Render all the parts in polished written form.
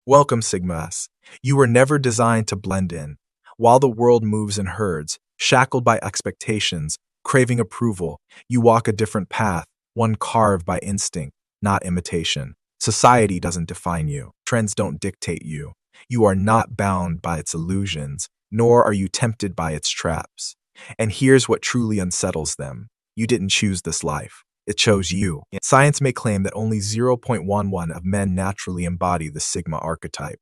Welcome, Sigmas. You were never designed to blend in. While the world moves in herds, shackled by expectations, craving approval, you walk a different path, one carved by instinct, not imitation. Society doesn't define you. Trends don't dictate you. You are not bound by its illusions, nor are you tempted by its traps. And here's what truly unsettles them. You didn't choose this life. It chose you. Science may claim that only 0.11 of men naturally embody the Sigma archetype.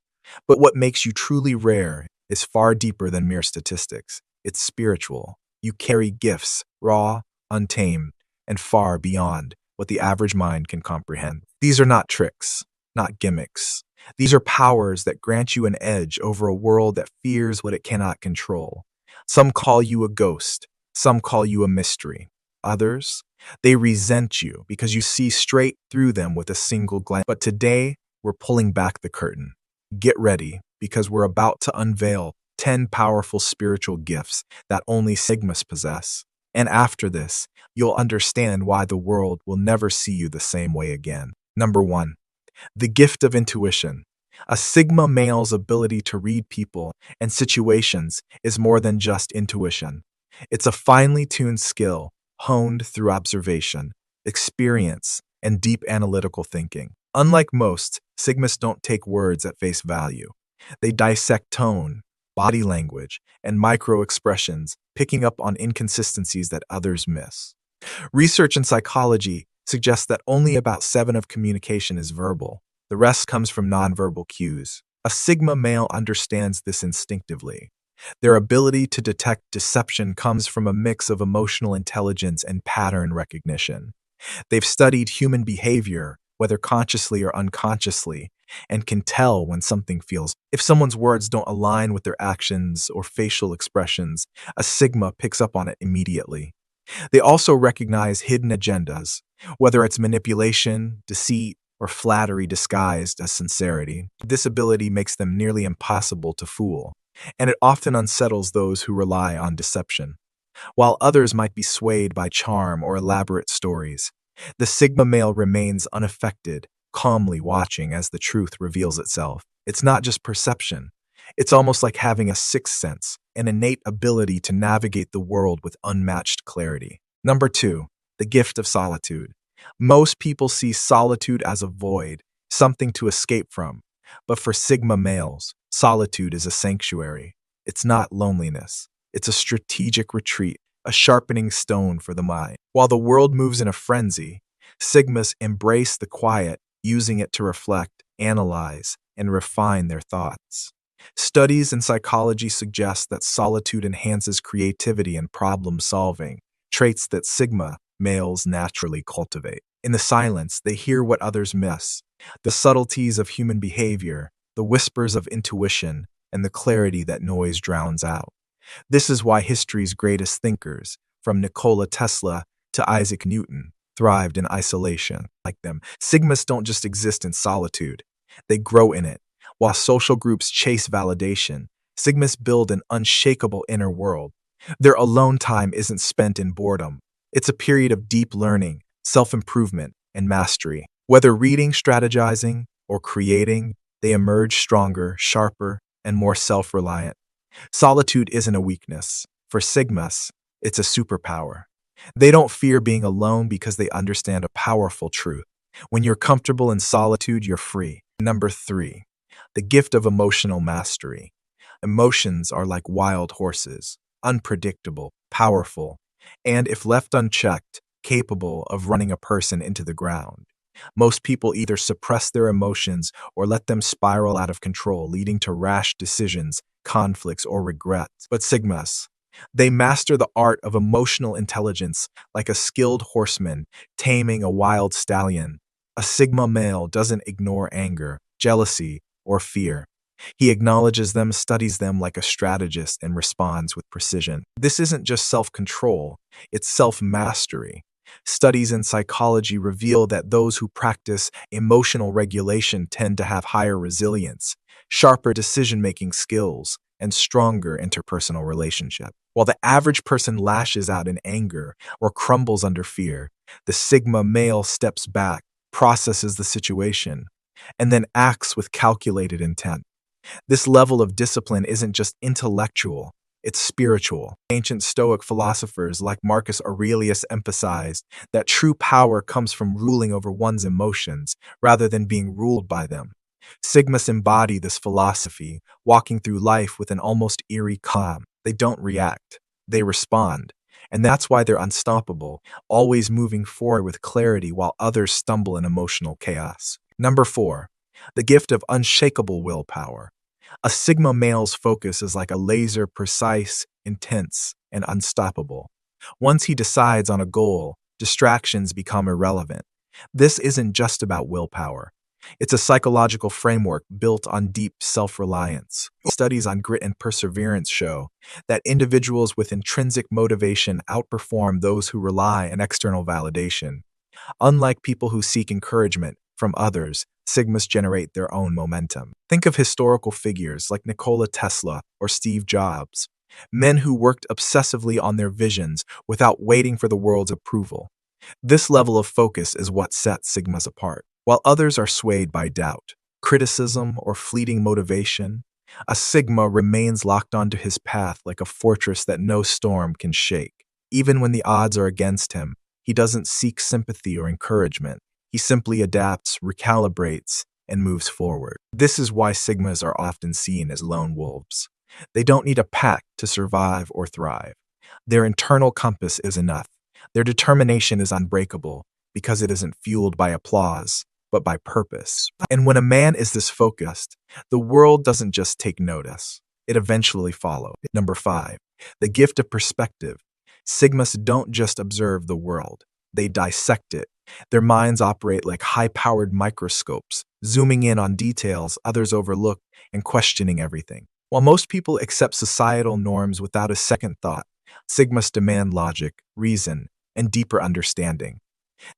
But what makes you truly rare is far deeper than mere statistics. It's spiritual. You carry gifts, raw, untamed, and far beyond what the average mind can comprehend. These are not tricks, not gimmicks. These are powers that grant you an edge over a world that fears what it cannot control. Some call you a ghost. Some call you a mystery. Others, they resent you because you see straight through them with a single glance. But today, we're pulling back the curtain. Get ready, because we're about to unveil 10 powerful spiritual gifts that only Sigmas possess. And after this, you'll understand why the world will never see you the same way again. Number 1. The gift of intuition. A Sigma male's ability to read people and situations is more than just intuition. It's a finely tuned skill honed through observation, experience, and deep analytical thinking. Unlike most, Sigmas don't take words at face value. They dissect tone, body language, and micro-expressions, picking up on inconsistencies that others miss. Research in psychology suggests that only about 7% of communication is verbal. The rest comes from nonverbal cues. A Sigma male understands this instinctively. Their ability to detect deception comes from a mix of emotional intelligence and pattern recognition. They've studied human behavior, whether consciously or unconsciously, and can tell when something feels. If someone's words don't align with their actions or facial expressions, a Sigma picks up on it immediately. They also recognize hidden agendas, whether it's manipulation, deceit, or flattery disguised as sincerity. This ability makes them nearly impossible to fool, and it often unsettles those who rely on deception. While others might be swayed by charm or elaborate stories, the Sigma male remains unaffected, calmly watching as the truth reveals itself. It's not just perception. It's almost like having a sixth sense, an innate ability to navigate the world with unmatched clarity. Number 2, the gift of solitude. Most people see solitude as a void, something to escape from. But for Sigma males, solitude is a sanctuary. It's not loneliness. It's a strategic retreat, a sharpening stone for the mind. While the world moves in a frenzy, Sigmas embrace the quiet, using it to reflect, analyze, and refine their thoughts. Studies in psychology suggest that solitude enhances creativity and problem solving, traits that Sigma males naturally cultivate. In the silence, they hear what others miss, the subtleties of human behavior, the whispers of intuition, and the clarity that noise drowns out. This is why history's greatest thinkers, from Nikola Tesla to Isaac Newton, thrived in isolation. Like them, Sigmas don't just exist in solitude, they grow in it. While social groups chase validation, Sigmas build an unshakable inner world. Their alone time isn't spent in boredom. It's a period of deep learning, self-improvement, and mastery. Whether reading, strategizing, or creating, they emerge stronger, sharper, and more self-reliant. Solitude isn't a weakness. For Sigmas, it's a superpower. They don't fear being alone because they understand a powerful truth. When you're comfortable in solitude, you're free. Number 3, the gift of emotional mastery. Emotions are like wild horses, unpredictable, powerful, and if left unchecked, capable of running a person into the ground. Most people either suppress their emotions or let them spiral out of control, leading to rash decisions, conflicts, or regrets. But Sigmas, they master the art of emotional intelligence like a skilled horseman taming a wild stallion. A Sigma male doesn't ignore anger, jealousy, or fear. He acknowledges them, studies them like a strategist, and responds with precision. This isn't just self-control, it's self-mastery. Studies in psychology reveal that those who practice emotional regulation tend to have higher resilience, sharper decision-making skills, and stronger interpersonal relationships. While the average person lashes out in anger or crumbles under fear, the Sigma male steps back, processes the situation, and then acts with calculated intent. This level of discipline isn't just intellectual, it's spiritual. Ancient Stoic philosophers like Marcus Aurelius emphasized that true power comes from ruling over one's emotions rather than being ruled by them. Sigmas embody this philosophy, walking through life with an almost eerie calm. They don't react, they respond. And that's why they're unstoppable, always moving forward with clarity while others stumble in emotional chaos. Number 4, the gift of unshakable willpower. A Sigma male's focus is like a laser, precise, intense, and unstoppable. Once he decides on a goal, distractions become irrelevant. This isn't just about willpower. It's a psychological framework built on deep self-reliance. Studies on grit and perseverance show that individuals with intrinsic motivation outperform those who rely on external validation. Unlike people who seek encouragement from others, Sigmas generate their own momentum. Think of historical figures like Nikola Tesla or Steve Jobs, men who worked obsessively on their visions without waiting for the world's approval. This level of focus is what sets Sigmas apart. While others are swayed by doubt, criticism, or fleeting motivation, a Sigma remains locked onto his path like a fortress that no storm can shake. Even when the odds are against him, he doesn't seek sympathy or encouragement. He simply adapts, recalibrates, and moves forward. This is why Sigmas are often seen as lone wolves. They don't need a pack to survive or thrive. Their internal compass is enough. Their determination is unbreakable because it isn't fueled by applause, but by purpose. And when a man is this focused, the world doesn't just take notice. It eventually follows. Number 5, the gift of perspective. Sigmas don't just observe the world. They dissect it. Their minds operate like high-powered microscopes, zooming in on details others overlook and questioning everything. While most people accept societal norms without a second thought, Sigmas demand logic, reason, and deeper understanding.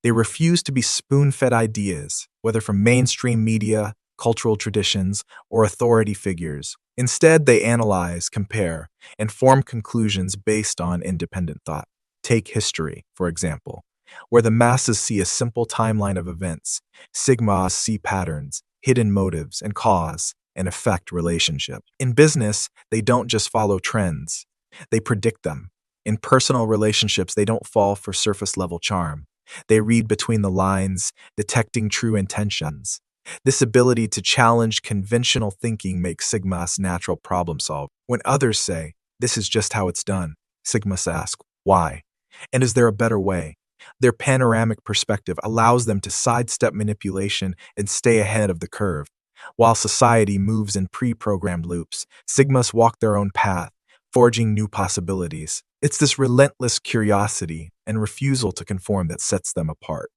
They refuse to be spoon-fed ideas, whether from mainstream media, cultural traditions, or authority figures. Instead, they analyze, compare, and form conclusions based on independent thought. Take history, for example. Where the masses see a simple timeline of events, Sigmas see patterns, hidden motives, and cause and effect relationships. In business, they don't just follow trends, they predict them. In personal relationships, they don't fall for surface-level charm. They read between the lines, detecting true intentions. This ability to challenge conventional thinking makes Sigmas natural problem solvers. When others say, "This is just how it's done," Sigmas ask, "Why? And is there a better way?" Their panoramic perspective allows them to sidestep manipulation and stay ahead of the curve. While society moves in pre-programmed loops, Sigmas walk their own path, forging new possibilities. It's this relentless curiosity and refusal to conform that sets them apart,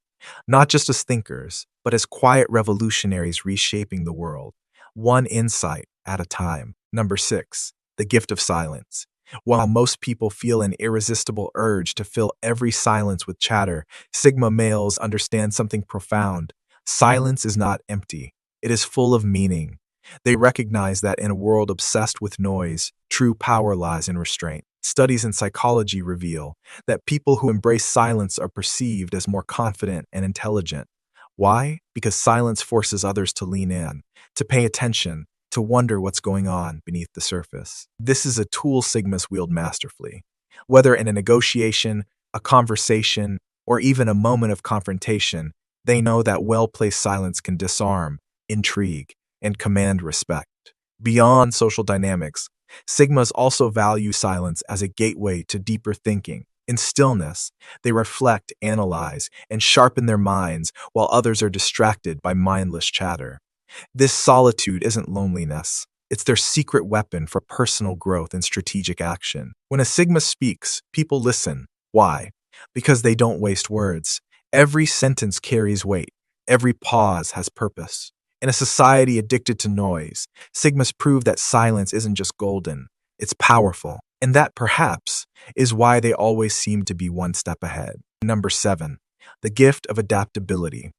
not just as thinkers, but as quiet revolutionaries reshaping the world, one insight at a time. Number 6, the gift of silence. While most people feel an irresistible urge to fill every silence with chatter, Sigma males understand something profound. Silence is not empty. It is full of meaning. They recognize that in a world obsessed with noise, true power lies in restraint. Studies in psychology reveal that people who embrace silence are perceived as more confident and intelligent. Why? Because silence forces others to lean in, to pay attention, to wonder what's going on beneath the surface. This is a tool Sigmas wield masterfully. Whether in a negotiation, a conversation, or even a moment of confrontation, they know that well-placed silence can disarm, intrigue, and command respect. Beyond social dynamics, Sigmas also value silence as a gateway to deeper thinking. In stillness, they reflect, analyze, and sharpen their minds while others are distracted by mindless chatter. This solitude isn't loneliness. It's their secret weapon for personal growth and strategic action. When a Sigma speaks, people listen. Why? Because they don't waste words. Every sentence carries weight. Every pause has purpose. In a society addicted to noise, Sigmas prove that silence isn't just golden, it's powerful. And that, perhaps, is why they always seem to be one step ahead. Number 7, the gift of adaptability.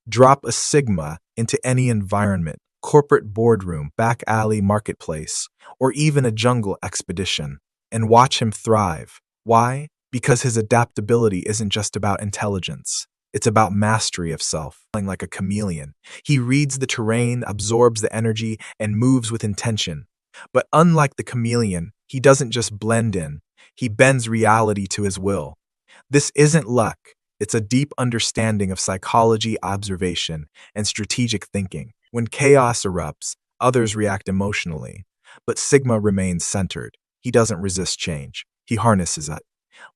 Drop a Sigma into any environment, corporate boardroom, back alley marketplace, or even a jungle expedition, and watch him thrive. Why? Because his adaptability isn't just about intelligence. It's about mastery of self. Like a chameleon, he reads the terrain, absorbs the energy, and moves with intention. But unlike the chameleon, he doesn't just blend in, he bends reality to his will. This isn't luck, it's a deep understanding of psychology, observation, and strategic thinking. When chaos erupts, others react emotionally. But Sigma remains centered. He doesn't resist change, he harnesses it.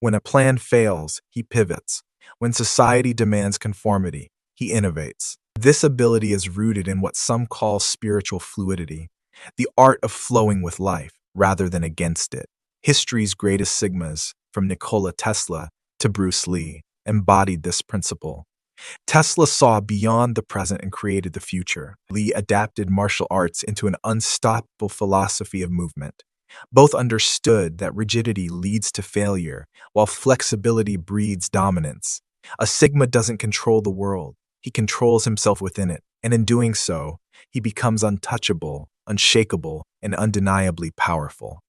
When a plan fails, he pivots. When society demands conformity, he innovates. This ability is rooted in what some call spiritual fluidity, the art of flowing with life rather than against it. History's greatest Sigmas, from Nikola Tesla to Bruce Lee, embodied this principle. Tesla saw beyond the present and created the future. Lee adapted martial arts into an unstoppable philosophy of movement. Both understood that rigidity leads to failure, while flexibility breeds dominance. A Sigma doesn't control the world, he controls himself within it, and in doing so, he becomes untouchable, unshakable, and undeniably powerful.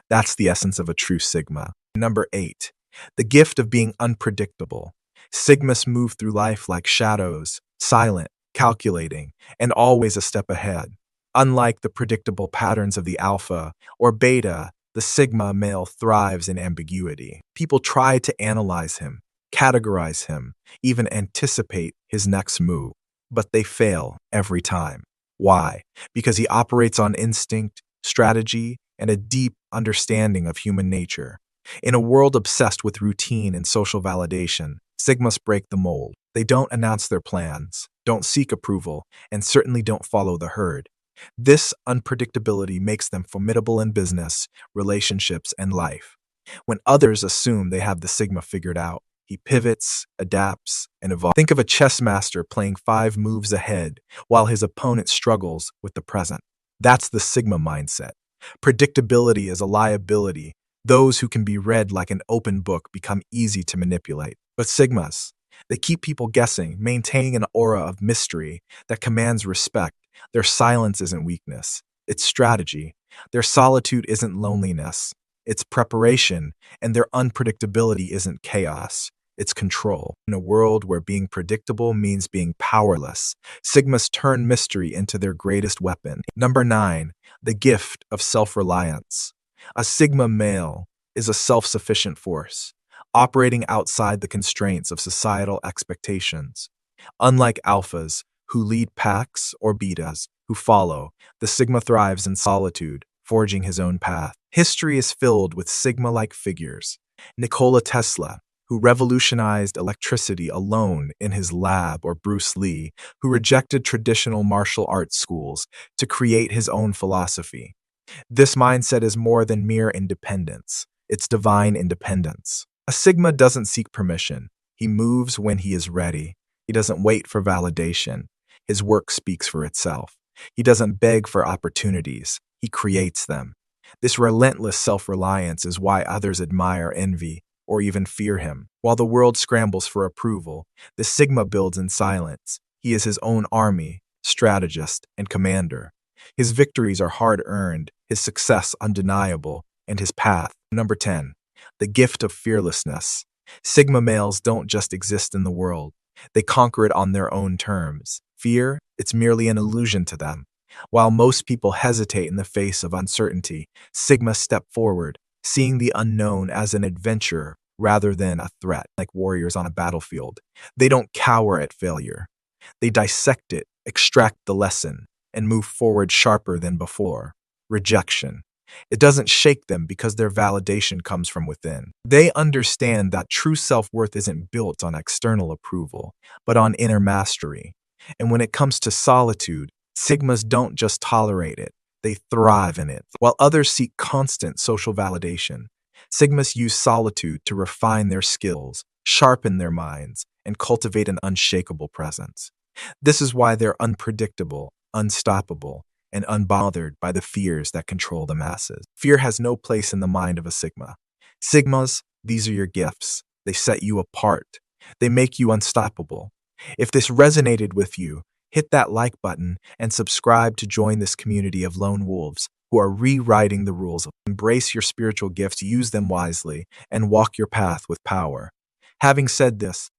That's the essence of a true Sigma. Number 8. The gift of being unpredictable. Sigmas move through life like shadows, silent, calculating, and always a step ahead. Unlike the predictable patterns of the alpha or beta, the Sigma male thrives in ambiguity. People try to analyze him, categorize him, even anticipate his next move, but they fail every time. Why? Because he operates on instinct, strategy, and a deep understanding of human nature. In a world obsessed with routine and social validation, Sigmas break the mold. They don't announce their plans, don't seek approval, and certainly don't follow the herd. This unpredictability makes them formidable in business, relationships, and life. When others assume they have the Sigma figured out, he pivots, adapts, and evolves. Think of a chess master playing 5 moves ahead while his opponent struggles with the present. That's the Sigma mindset. Predictability is a liability. Those who can be read like an open book become easy to manipulate. But Sigmas, they keep people guessing, maintaining an aura of mystery that commands respect. Their silence isn't weakness, it's strategy. Their solitude isn't loneliness, it's preparation. And their unpredictability isn't chaos, it's control. In a world where being predictable means being powerless, Sigmas turn mystery into their greatest weapon. Number 9. The gift of self-reliance. A Sigma male is a self-sufficient force, operating outside the constraints of societal expectations. Unlike alphas, who lead packs, or betas, who follow, the Sigma thrives in solitude, forging his own path. History is filled with Sigma-like figures. Nikola Tesla, who revolutionized electricity alone in his lab, or Bruce Lee, who rejected traditional martial arts schools to create his own philosophy. This mindset is more than mere independence. It's divine independence. A Sigma doesn't seek permission. He moves when he is ready. He doesn't wait for validation. His work speaks for itself. He doesn't beg for opportunities. He creates them. This relentless self-reliance is why others admire, envy, or even fear him. While the world scrambles for approval, the Sigma builds in silence. He is his own army, strategist, and commander. His victories are hard-earned, his success undeniable, and his path. Number 10. The gift of fearlessness. Sigma males don't just exist in the world. They conquer it on their own terms. Fear, it's merely an illusion to them. While most people hesitate in the face of uncertainty, Sigma step forward, seeing the unknown as an adventure rather than a threat. Like warriors on a battlefield, they don't cower at failure. They dissect it, extract the lesson, and move forward sharper than before. Rejection. It doesn't shake them because their validation comes from within. They understand that true self-worth isn't built on external approval, but on inner mastery. And when it comes to solitude, Sigmas don't just tolerate it, they thrive in it. While others seek constant social validation, Sigmas use solitude to refine their skills, sharpen their minds, and cultivate an unshakable presence. This is why they're unpredictable, unstoppable, and unbothered by the fears that control the masses. Fear has no place in the mind of a Sigma. Sigmas, these are your gifts. They set you apart. They make you unstoppable. If this resonated with you, hit that like button and subscribe to join this community of lone wolves who are rewriting the rules. Embrace your spiritual gifts, use them wisely, and walk your path with power. Having said this,